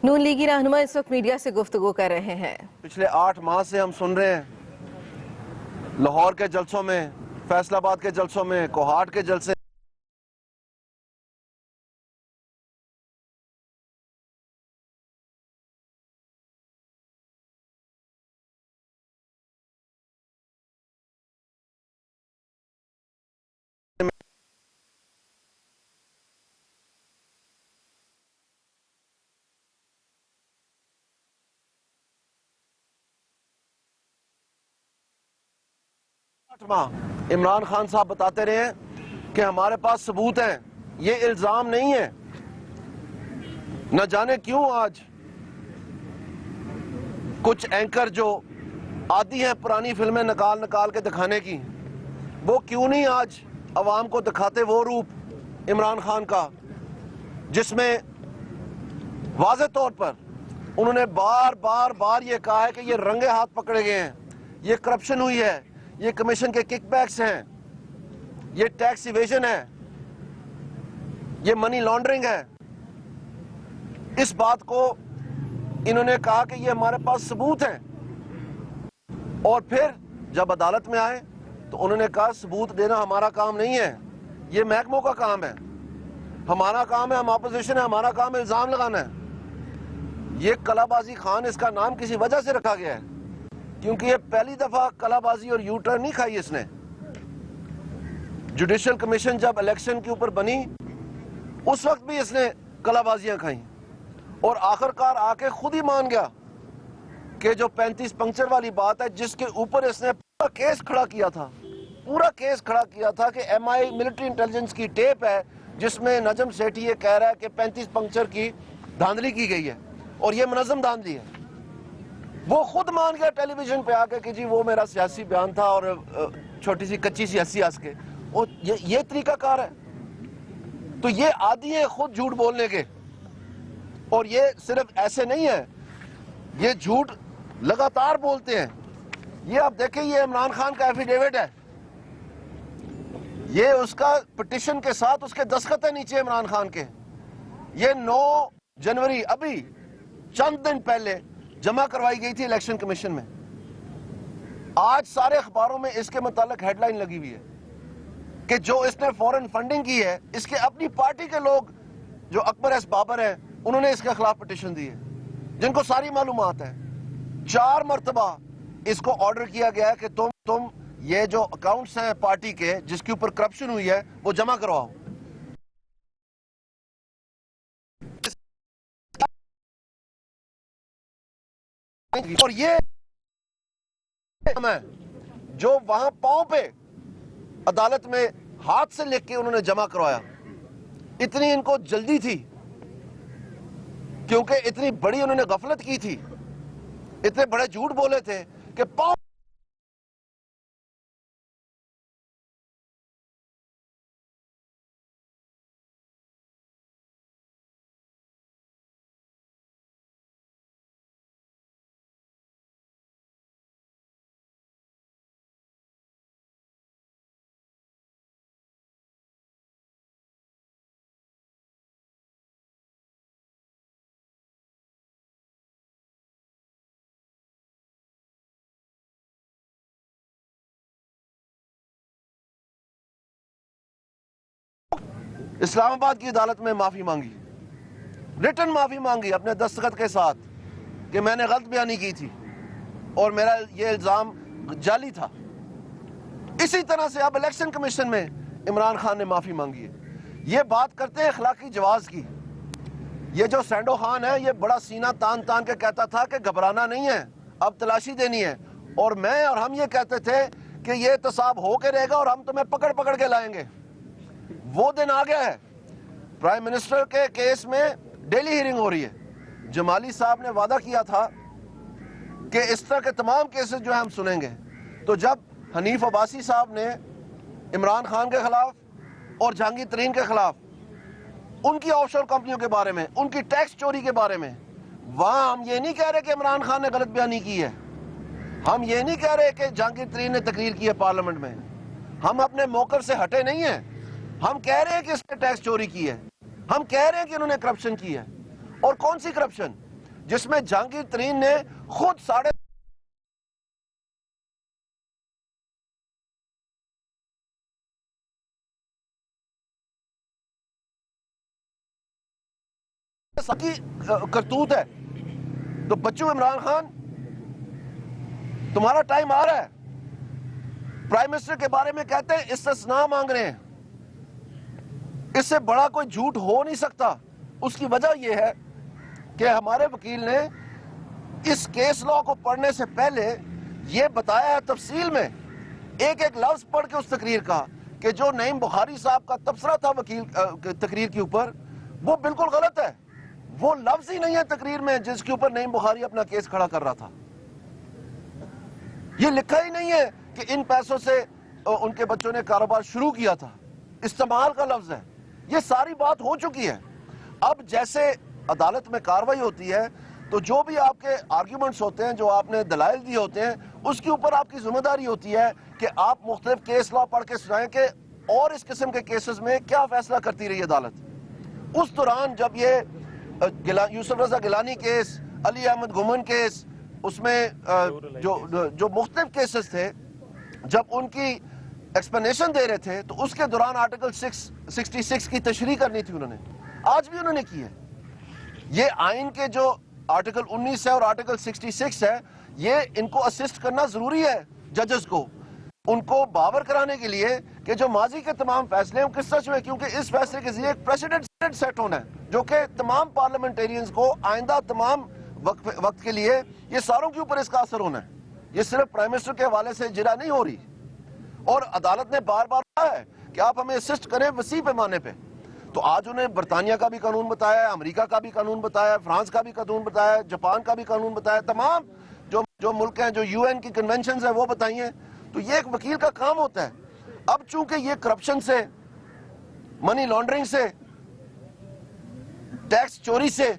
نون لیگی رہنما اس وقت میڈیا سے گفتگو کر رہے ہیں۔ پچھلے 8 ماہ سے ہم سن رہے ہیں، لاہور کے جلسوں میں، فیصل آباد کے جلسوں میں، کوہاٹ کے جلسے عمران خان صاحب بتاتے رہے ہیں کہ ہمارے پاس ثبوت ہیں، یہ الزام نہیں ہے۔ نہ جانے کیوں آج کچھ اینکر جو عادی ہیں پرانی فلمیں نکال کے دکھانے کی، وہ کیوں نہیں آج عوام کو دکھاتے وہ روپ عمران خان کا جس میں واضح طور پر انہوں نے بار یہ کہا ہے کہ یہ رنگے ہاتھ پکڑے گئے ہیں، یہ کرپشن ہوئی ہے، یہ کمیشن کے کک بیکس ہیں، یہ ٹیکس ایویژن ہے، یہ منی لانڈرنگ ہے۔ اس بات کو انہوں نے کہا کہ یہ ہمارے پاس ثبوت ہیں، اور پھر جب عدالت میں آئے تو انہوں نے کہا ثبوت دینا ہمارا کام نہیں ہے، یہ محکموں کا کام ہے، ہمارا کام ہے، ہم اپوزیشن ہے، ہمارا کام ہے الزام لگانا ہے۔ یہ قلعہ بازی خان اس کا نام کسی وجہ سے رکھا گیا ہے، کیونکہ یہ پہلی دفعہ قلعہ بازی اور یو ٹرن نہیں کھائی اس نے۔ جوڈیشل کمیشن جب الیکشن کے اوپر بنی اس وقت بھی اس نے قلعہ بازیاں کھائیں، اور آخرکار آ کے خود ہی مان گیا کہ جو 35 پنکچر والی بات ہے جس کے اوپر اس نے پورا کیس کھڑا کیا تھا کہ ایم آئی ملٹری انٹیلیجنس کی ٹیپ ہے جس میں نجم سیٹھی یہ کہہ رہا ہے کہ 35 پنکچر کی دھاندلی کی گئی ہے اور یہ منظم دھاندلی ہے۔ وہ خود مان گیا ٹیلی ویژن پہ آ کے کہ جی وہ میرا سیاسی بیان تھا اور چھوٹی سی کچی سی ہنسی ہنس کے، اور یہ طریقہ کار ہے۔ تو یہ عادی ہیں خود جھوٹ بولنے کے، اور یہ صرف ایسے نہیں ہے، یہ جھوٹ لگاتار بولتے ہیں۔ یہ آپ دیکھیں، یہ عمران خان کا ایفیڈیوٹ ہے، یہ اس کا پٹیشن کے ساتھ اس کے دستخط ہے نیچے عمران خان کے۔ یہ 9 جنوری ابھی چند دن پہلے جمع کروائی گئی تھی الیکشن کمیشن میں۔ آج سارے اخباروں میں اس کے متعلق ہیڈ لائن لگی ہوئی ہے کہ جو اس نے فورن فنڈنگ کی ہے، اس کے اپنی پارٹی کے لوگ جو اکبر ایس بابر ہیں انہوں نے اس کے خلاف پٹیشن دی ہے، جن کو ساری معلومات ہے۔ 4 مرتبہ اس کو آرڈر کیا گیا ہے کہ تم یہ جو اکاؤنٹس ہیں پارٹی کے جس کے اوپر کرپشن ہوئی ہے وہ جمع کرواؤ۔ اور یہ جو وہاں پاؤں پہ عدالت میں ہاتھ سے لکھ کے انہوں نے جمع کروایا، اتنی ان کو جلدی تھی کیونکہ اتنی بڑی انہوں نے غفلت کی تھی، اتنے بڑے جھوٹ بولے تھے کہ پاؤں اسلام آباد کی عدالت میں معافی مانگی، ریٹن معافی مانگی اپنے دستخط کے ساتھ کہ میں نے غلط بیانی کی تھی اور میرا یہ الزام جعلی تھا۔ اسی طرح سے اب الیکشن کمیشن میں عمران خان نے معافی مانگی ہے۔ یہ بات کرتے ہیں اخلاقی جواز کی۔ یہ جو سینڈو خان ہے یہ بڑا سینہ تان کے کہتا تھا کہ گھبرانا نہیں ہے، اب تلاشی دینی ہے، اور میں اور ہم یہ کہتے تھے کہ یہ احتساب ہو کے رہے گا اور ہم تمہیں پکڑ کے لائیں گے۔ وہ دن آ گیا ہے، پرائم منسٹر کے کیس میں ڈیلی ہیرنگ ہو رہی ہے۔ جمالی صاحب نے وعدہ کیا تھا کہ اس طرح کے تمام کیسز جو ہیں ہم سنیں گے، تو جب حنیف عباسی صاحب نے عمران خان کے خلاف اور جہانگیر ترین کے خلاف ان کی آف شور کمپنیوں کے بارے میں، ان کی ٹیکس چوری کے بارے میں، وہاں ہم یہ نہیں کہہ رہے کہ عمران خان نے غلط بیانی کی ہے، ہم یہ نہیں کہہ رہے کہ جہانگیر ترین نے تقریر کی ہے پارلیمنٹ میں، ہم اپنے موقف سے ہٹے نہیں ہیں، ہم کہہ رہے ہیں کہ اس نے ٹیکس چوری کی ہے، ہم کہہ رہے ہیں کہ انہوں نے کرپشن کی ہے۔ اور کون سی کرپشن؟ جس میں جہانگیر ترین نے خود 7.5 کی کرتوت ہے. تو بچوں عمران خان تمہارا ٹائم آ رہا ہے. پرائم منسٹر کے بارے میں کہتے ہیں استثناء مانگ رہے ہیں. اس سے بڑا کوئی جھوٹ ہو نہیں سکتا. اس کی وجہ یہ ہے کہ ہمارے وکیل نے اس کیس لا کو پڑھنے سے پہلے یہ بتایا ہے تفصیل میں ایک ایک لفظ پڑھ کے اس تقریر کا کہ جو نعیم بخاری صاحب کا تبصرہ تھا وکیل تقریر کے اوپر وہ بالکل غلط ہے. وہ لفظ ہی نہیں ہے تقریر میں جس کے اوپر نعیم بخاری اپنا کیس کھڑا کر رہا تھا. یہ لکھا ہی نہیں ہے کہ ان پیسوں سے ان کے بچوں نے کاروبار شروع کیا تھا. استعمال کا لفظ ہے. یہ ساری بات ہو چکی ہے. اب جیسے عدالت میں کاروائی ہوتی ہے تو جو بھی آپ کے آرگیومنٹس ہوتے ہیں, جو آپ نے دلائل دیے ہوتے ہیں, اس کے اوپر آپ کی ذمہ داری ہوتی ہے کہ آپ مختلف کیس لا پڑھ کے سنائیں کہ اور اس قسم کے کیسز میں کیا فیصلہ کرتی رہی عدالت. اس دوران جب یہ یوسف رضا گیلانی کیس, علی احمد گھمن کیس, اس میں جو مختلف کیسز تھے, جب ان کی ایکسپلینیشن دے رہے تھے تو اس کے دوران آرٹیکل 66 کی تشریح کرنی تھی انہوں نے. آج بھی انہوں نے کی ہے. یہ آئین کے جو آرٹیکل 19 ہے اور آرٹیکل 66 ہے, یہ ان کو اسسٹ کرنا ضروری ہے ججز کو, ان کو باور کرانے کے لیے کہ جو ماضی کے تمام فیصلے ہیں کس سچ میں, کیونکہ اس فیصلے کے ذریعے ایک پریسیڈنٹ سیٹ ہونا ہے جو کہ تمام پارلیمنٹیرینز کو آئندہ تمام وقت کے لیے یہ ساروں کے اوپر اس کا اثر ہونا ہے. یہ صرف پرائم منسٹر کے حوالے سے اجرا نہیں ہو رہی. اور عدالت نے بار بار کہا ہے کہ آپ ہمیں اسسٹ کریں وسیع پیمانے پہ. تو آج انہیں برطانیہ کا بھی قانون بتایا ہے, امریکہ کا بھی قانون بتایا ہے, فرانس کا بھی قانون بتایا ہے, جاپان کا بھی قانون بتایا ہے, تمام جو ملک ہیں, جو یو این کی کنونشنز ہیں وہ بتائی ہیں. تو یہ ایک وکیل کا کام ہوتا ہے. اب چونکہ یہ کرپشن سے, منی لانڈرنگ سے, ٹیکس چوری سے,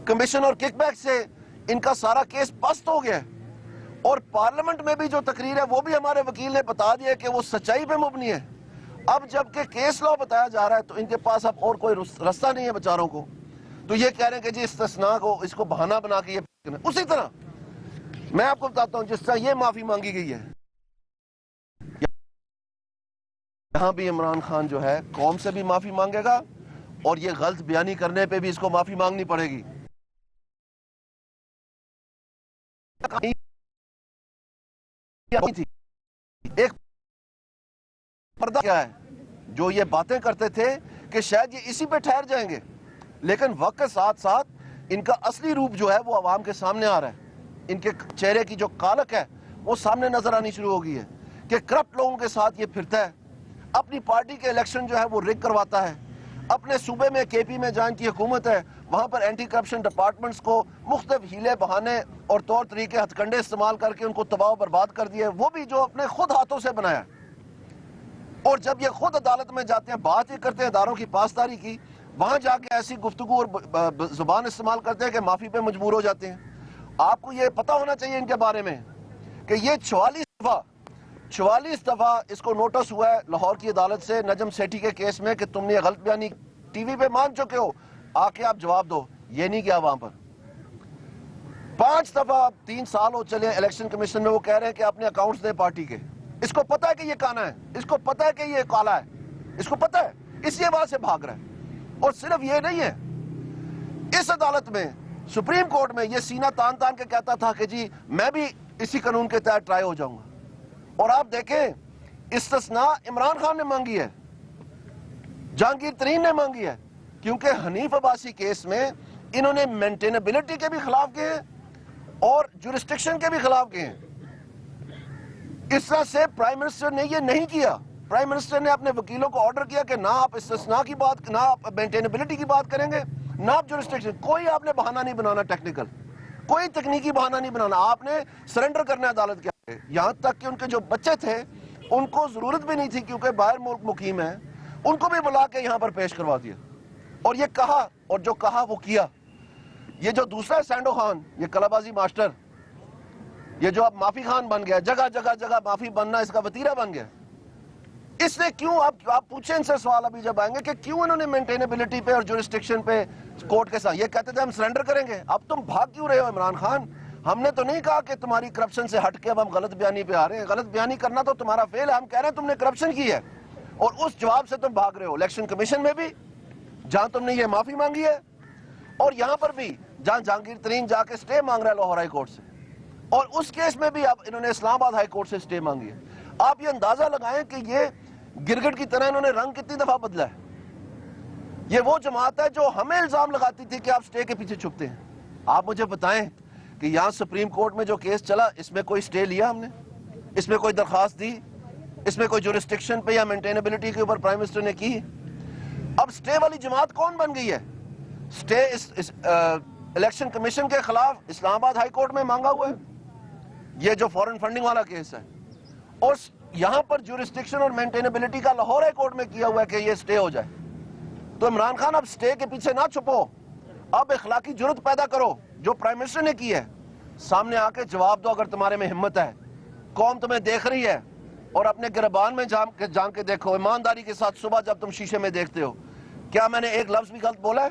کمیشن اور کک بیک سے ان کا سارا کیس پست ہو گیا ہے, اور پارلیمنٹ میں بھی جو تقریر ہے وہ بھی ہمارے وکیل نے بتا دیا کہ وہ سچائی پہ مبنی ہے. اب جب کہ کیس لا بتایا جا رہا ہے تو ان کے پاس اب اور کوئی رستہ نہیں ہے بیچاروں کو. تو یہ کہہ رہے ہیں کہ جی استثناء کو, اس کو بہانہ بنا کے یہ. اسی طرح میں آپ کو بتاتا ہوں جس طرح یہ معافی مانگی گئی ہے, یہاں بھی عمران خان جو ہے قوم سے بھی معافی مانگے گا اور یہ غلط بیانی کرنے پہ بھی اس کو معافی مانگنی پڑے گی. ایک پردہ کیا ہے جو یہ باتیں کرتے تھے کہ شاید یہ اسی پہ ٹھہر جائیں گے, لیکن وقت کے ساتھ ساتھ ان کا اصلی روپ جو ہے وہ عوام کے سامنے آ رہا ہے. ان کے چہرے کی جو کالک ہے وہ سامنے نظر آنی شروع ہو گئی ہے کہ کرپٹ لوگوں کے ساتھ یہ پھرتا ہے, اپنی پارٹی کے الیکشن جو ہے وہ رگ کرواتا ہے, اپنے صوبے میں کے پی میں جہاں کی حکومت ہے وہاں پر اینٹی کرپشن ڈپارٹمنٹس کو مختلف ہیلے بہانے اور طور طریقے ہتھ کنڈے استعمال کر کے ان کو تباہ و برباد کر دیا ہے, وہ بھی جو اپنے خود ہاتھوں سے بنایا. اور جب یہ خود عدالت میں جاتے ہیں, بات یہ کرتے ہیں اداروں کی پاسداری کی, وہاں جا کے ایسی گفتگو اور زبان استعمال کرتے ہیں کہ معافی پہ مجبور ہو جاتے ہیں. آپ کو یہ پتہ ہونا چاہیے ان کے بارے میں کہ یہ 44 دفعہ اس کو نوٹس ہوا ہے لاہور کی عدالت سے نجم سیٹھی کے کیس میں کہ تم نے غلط بیانی ٹی وی پہ مان چکے ہو, آ کے آپ جواب دو. یہ نہیں کیا وہاں پر. 5 دفعہ 3 سال ہو چلے الیکشن کمیشن میں وہ کہہ رہے ہیں کہ اپنے اکاؤنٹس دیں پارٹی کے. اس کو پتہ ہے کہ یہ کانا ہے, اس کو پتہ ہے کہ یہ کالا ہے, اس کو پتہ ہے, اس لیے وہاں سے بھاگ رہا ہے. اور صرف یہ نہیں ہے, اس عدالت میں سپریم کورٹ میں یہ سینہ تان تان کے کہتا تھا کہ جی میں بھی اسی قانون کے تحت ٹرائی ہو جاؤں گا. اور آپ دیکھیں استثناء عمران خان نے مانگی ہے, جہانگیر ترین نے مانگی ہے, کیونکہ حنیف عباسی کیس میں انہوں نے مینٹینیبلٹی کے بھی خلاف گئے ہیں اور جورسٹکشن کے بھی خلاف گئے ہیں. اس طرح سے پرائم منسٹر نے یہ نہیں کیا. پرائم منسٹر نے اپنے وکیلوں کو آرڈر کیا کہ نہ آپ استثناء کی بات, نہ آپ مینٹینیبلٹی کی بات کریں گے, نہ آپ جورسٹکشن. کوئی آپ نے بہانہ نہیں بنانا ٹیکنیکل, کوئی تکنیکی بہانہ نہیں بنانا. آپ نے سرنڈر کرنا ہے عدالت کے آگے. یہاں تک کہ ان کے جو بچے تھے ان کو ضرورت بھی نہیں تھی کیونکہ باہر ملک مقیم ہے, ان کو بھی بلا کے یہاں پر پیش کروا دیا اور یہ کہا, اور جو کہا وہ کیا. یہ جو دوسرا ہے سینڈو خان, یہ کلابازی ماسٹر, یہ جو اب معافی خان بن گیا, جگہ جگہ معافی بننا اس کا وتیرہ بن گیا. اس نے کیوں آپ پوچھیں ان سے سوال ابھی جب آئیں گے کہ کیوں انہوں نے مینٹینیبلٹی پہ اور جورسٹکشن پہ کورٹ کے ساتھ یہ کہتے تھے ہم سرنڈر کریں گے. اب تم بھاگ کیوں رہے ہو عمران خان؟ ہم نے تو نہیں کہا کہ تمہاری کرپشن سے ہٹ کے اب ہم غلط بیانی پہ آ رہے ہیں. غلط بیانی کرنا تو تمہارا فیل ہے. ہم کہہ رہے ہیں تم نے کرپشن کی ہے اور اس جواب سے تم بھاگ رہے ہو. الیکشن کمیشن میں بھی جہاں تم نے یہ معافی مانگی ہے اور یہاں پر بھی جہاں جہانگیر ترین جا کے سٹے مانگ رہا ہے لاہور ہائی کورٹ سے, اور اس کیس میں بھی اب انہوں نے اسلام آباد ہائی کورٹ سے سٹے مانگی ہے. آپ یہ اندازہ لگائیں کہ یہ گرگٹ کی طرح انہوں نے رنگ کتنی دفعہ بدلا ہے. یہ وہ جماعت ہے جو ہمیں الزام لگاتی تھی کہ آپ سٹے کے پیچھے چھپتے ہیں. آپ مجھے بتائیں کہ یہاں سپریم کورٹ میں جو کیس چلا اس میں کوئی سٹے لیا ہم نے؟ اس میں کوئی درخواست دی؟ اس میں کوئی جورسٹکشن پہ یا مینٹینیبلٹی کے اوپر پرائم منسٹر نے کی؟ اب سٹے والی جماعت کون بن گئی ہے؟ سٹے الیکشن کمیشن کے خلاف اسلام آباد ہائی کورٹ میں مانگا ہوا ہے, یہ جو فورن فنڈنگ والا کیس ہے, اور یہاں پر جورسٹکشن اور مینٹینیبلٹی کا لاہور ہائی کورٹ میں کیا ہوا ہے کہ یہ سٹے ہو جائے. تو عمران خان اب سٹے کے پیچھے نہ چھپو, اب اخلاقی جرت پیدا کرو جو پرائم منسٹر نے کی ہے. سامنے آ کے جواب دو اگر تمہارے میں ہمت ہے. قوم تمہیں دیکھ رہی ہے اور اپنے گربان میں جان کے دیکھو ایمانداری کے ساتھ. صبح جب تم شیشے میں دیکھتے ہو, کیا میں نے ایک لفظ بھی غلط بولا ہے؟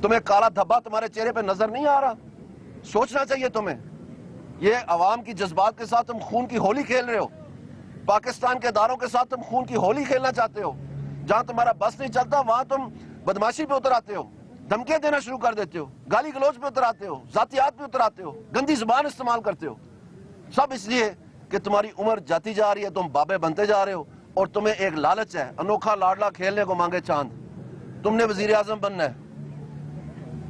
تمہیں کالا دھبا تمہارے چہرے پہ نظر نہیں آ رہا؟ سوچنا چاہیے تمہیں. یہ عوام کی جذبات کے ساتھ تم خون کی ہولی کھیل رہے ہو. پاکستان کے اداروں کے ساتھ تم خون کی ہولی کھیلنا چاہتے ہو. جہاں تمہارا بس نہیں چلتا وہاں تم بدماشی پہ اتر آتے ہو, دھمکیاں دینا شروع کر دیتے ہو, گالی گلوچ پہ اتر آتے ہو, ذاتیات پہ اتر آتے ہو, گندی زبان استعمال کرتے ہو. سب اس لیے کہ تمہاری عمر جاتی جا رہی ہے, تم بابے بنتے جا رہے ہو, اور تمہیں ایک لالچ ہے انوکھا لاڈلا کھیلنے کو مانگے چاند. تم نے وزیر اعظم بننا ہے.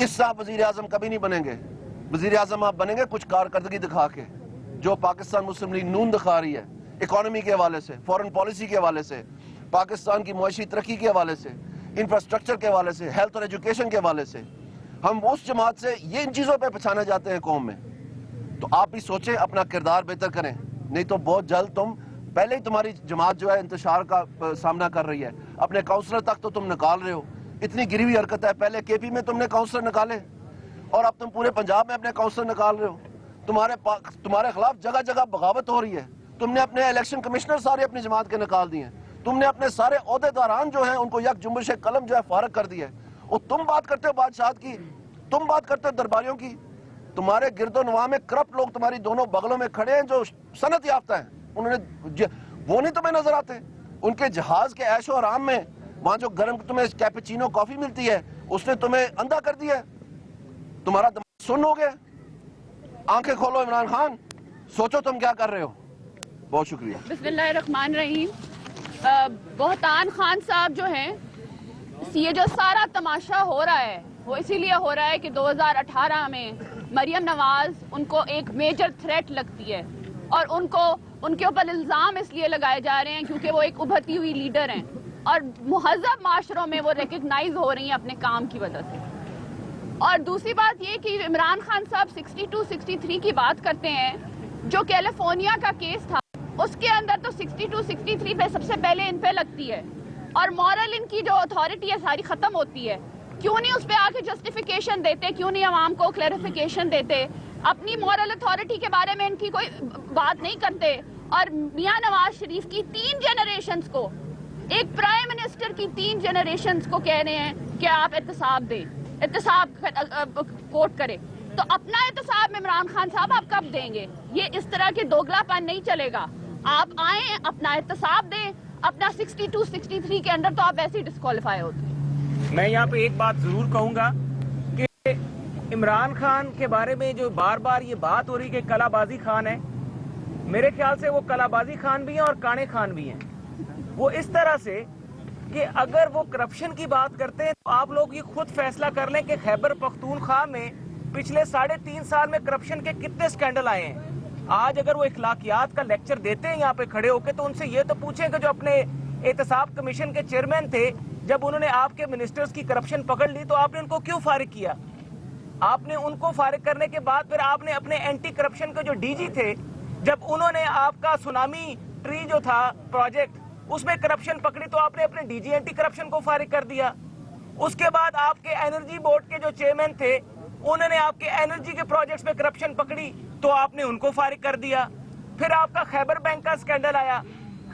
اس سے آپ وزیر اعظم کبھی نہیں بنیں گے. وزیر اعظم آپ بنیں گے کچھ کارکردگی دکھا کے, جو پاکستان مسلم لیگ نون دکھا رہی ہے اکانومی کے حوالے سے, فورن پالیسی کے حوالے سے, پاکستان کی معاشی ترقی کے حوالے سے, انفراسٹرکچر کے حوالے سے, ہیلتھ اور ایجوکیشن کے حوالے سے. ہم اس جماعت سے یہ ان چیزوں پہ پہچانے جاتے ہیں قوم میں. تو آپ بھی سوچیں, اپنا کردار بہتر کریں, نہیں تو بہت جلد تم پہلے ہی تمہاری جماعت جو ہے انتشار کا سامنا کر رہی ہے. اپنے کاؤنسلر تک تو تم نکال رہے ہو, اتنی گری ہوئی حرکت ہے. پہلے کے پی میں تم نے کاؤنسلر نکالے اور اب تم پورے پنجاب میں اپنے کاؤنسلر نکال رہے ہو. تمہارے خلاف جگہ جگہ بغاوت ہو رہی ہے. تم نے اپنے الیکشن کمشنر سارے اپنی جماعت کے نکال دیے. تم نے اپنے سارے عہدیداران جو ہیں ان کو یک جنبش قلم جو ہے فارغ کر دیا ہے. اور تم بات کرتے ہو بادشاہت کی, تم بات کرتے ہو درباریوں کی. تمہارے گرد و نواح میں کرپٹ لوگ تمہاری دونوں بغلوں میں کھڑے ہیں جو صنعت یافتہ ہیں. انہوں نے وہ نہیں تمہیں نظر آتے. ان کے جہاز کے عیش و آرام میں وہاں جو گرم تمہیں کیپچینو کافی ملتی ہے اس نے تمہیں اندھا کر دیا. تمہارا دماغ سن ہو گیا. آنکھیں کھولو عمران خان, سوچو تم کیا کر رہے ہو. بہت شکریہ. بسم اللہ الرحمن الرحیم. بہتان خان صاحب جو ہیں, یہ جو سارا تماشا ہو رہا ہے وہ اسی لیے ہو رہا ہے کہ 2018 میں مریم نواز ان کو ایک میجر تھریٹ لگتی ہے, اور ان کے اوپر الزام اس لیے لگائے جا رہے ہیں کیونکہ وہ ایک ابھرتی ہوئی لیڈر ہیں اور مہذب معاشروں میں وہ ریکگنائز ہو رہی ہیں اپنے کام کی وجہ سے. اور دوسری بات یہ کہ عمران خان صاحب 62-63 کی بات کرتے ہیں, جو کیلیفورنیا کا کیس تھا اس کے اندر تو 62-63 پہ سب سے پہلے ان پہ لگتی ہے, اور مورل ان کی جو اتھارٹی ہے ساری ختم ہوتی ہے. کیوں نہیں اس پہ آ کے جسٹیفیکیشن دیتے, کیوں نہیں عوام کو کلیریفیکیشن دیتے, اپنی مورل اتھارٹی کے بارے میں ان کی کوئی بات نہیں کرتے. اور میاں نواز شریف کی 3 جنریشنز کو, ایک پرائم منسٹر کی 3 جنریشنز کو کہہ رہے ہیں کہ آپ احتساب دیں, احتساب کوٹ کریں. تو اپنا احتساب عمران خان صاحب آپ کب دیں گے؟ یہ اس طرح کے دوگلا پن نہیں چلے گا. آپ آئیں, اپنا احتساب دیں, اپنا 62-63 کے اندر تو آپ ایسے ہی ڈسکوالیفائی ہوتے. میں یہاں پہ ایک بات ضرور کہوں گا کہ عمران خان کے بارے میں جو بار بار یہ بات ہو رہی کہ کلا بازی خان ہے, میرے خیال سے وہ کلا بازی خان بھی ہیں اور کانے خان بھی ہیں. وہ اس طرح سے کہ اگر وہ کرپشن کی بات کرتے ہیں تو آپ لوگ یہ خود فیصلہ کر لیں کہ خیبر پختونخوا میں پچھلے 3.5 سال میں کرپشن کے کتنے سکینڈل آئے ہیں. آج اگر وہ اخلاقیات کا لیکچر دیتے ہیں یہاں پہ کھڑے ہو کے تو ان سے یہ تو پوچھیں کہ جو اپنے احتساب کمیشن کے چیئرمین تھے, جب انہوں نے آپ کے منسٹرز کی کرپشن پکڑ لی تو آپ نے ان کو کیوں فارغ کیا؟ آپ نے ان کو فارغ کرنے کے بعد پھر آپ نے اپنے اینٹی کرپشن کے جو ڈی جی تھے, جب انہوں نے آپ کا سونامی ٹری جو تھا پروجیکٹ اس میں کرپشن پکڑی تو آپ نے اپنے ڈی جی اینٹی کرپشن کو فارغ کر دیا. اس کے بعد آپ کے انرجی بورڈ کے جو چیئرمین تھے انہوں نے آپ کے انرجی کے پروجیکٹس میں کرپشن پکڑی تو آپ نے ان کو فارغ کر دیا. پھر آپ کا خیبر بینک کا سکینڈل آیا,